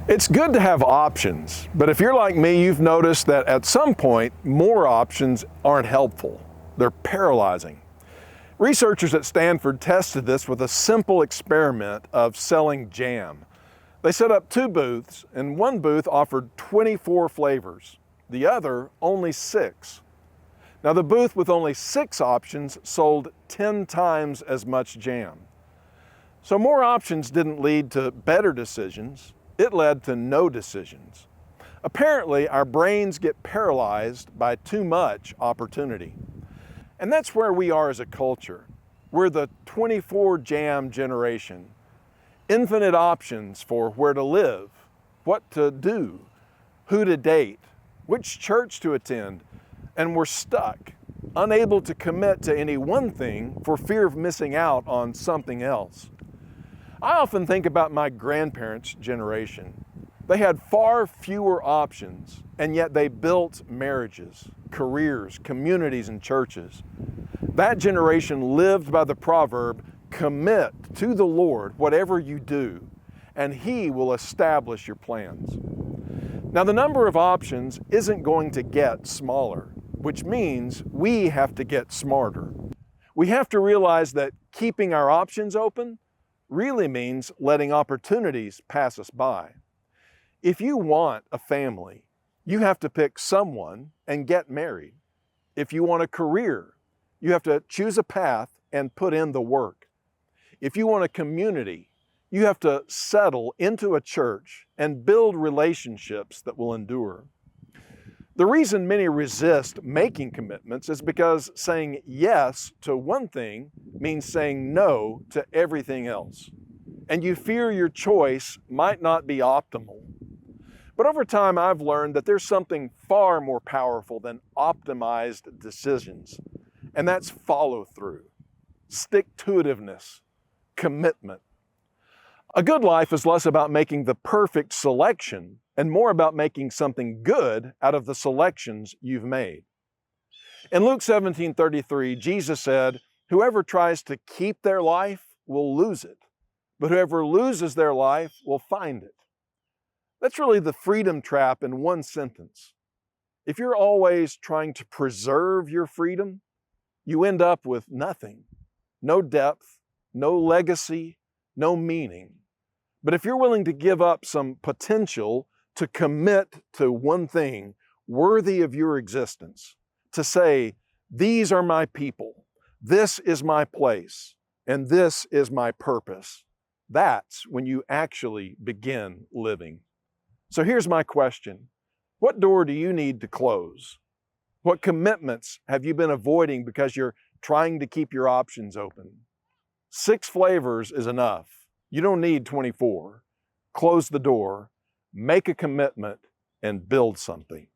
It's good to have options, but if you're like me, you've noticed that at some point, more options aren't helpful. They're paralyzing. Researchers at Stanford tested this with a simple experiment of selling jam. They set up two booths, and one booth offered 24 flavors, the other only 6. Now, the booth with only 6 options sold 10 times as much jam. So more options didn't lead to better decisions. It led to no decisions. Apparently, our brains get paralyzed by too much opportunity. And that's where we are as a culture. We're the 24 jam generation. Infinite options for where to live, what to do, who to date, which church to attend, and we're stuck, unable to commit to any one thing for fear of missing out on something else. I often think about my grandparents' generation. They had far fewer options, and yet they built marriages, careers, communities, and churches. That generation lived by the proverb, commit to the Lord whatever you do, and He will establish your plans. Now, the number of options isn't going to get smaller, which means we have to get smarter. We have to realize that keeping our options open really means letting opportunities pass us by. If you want a family, you have to pick someone and get married. If you want a career, you have to choose a path and put in the work. If you want a community, you have to settle into a church and build relationships that will endure. The reason many resist making commitments is because saying yes to one thing means saying no to everything else. And you fear your choice might not be optimal. But over time, I've learned that there's something far more powerful than optimized decisions, and that's follow-through, stick-to-itiveness, commitment. A good life is less about making the perfect selection and more about making something good out of the selections you've made. In Luke 17:33, Jesus said, "Whoever tries to keep their life will lose it, but whoever loses their life will find it." That's really the freedom trap in one sentence. If you're always trying to preserve your freedom, you end up with nothing. No depth, no legacy, no meaning. But if you're willing to give up some potential to commit to one thing worthy of your existence, to say, these are my people, this is my place, and this is my purpose, that's when you actually begin living. So here's my question. What door do you need to close? What commitments have you been avoiding because you're trying to keep your options open? 6 flavors is enough. You don't need 24. Close the door, make a commitment, and build something.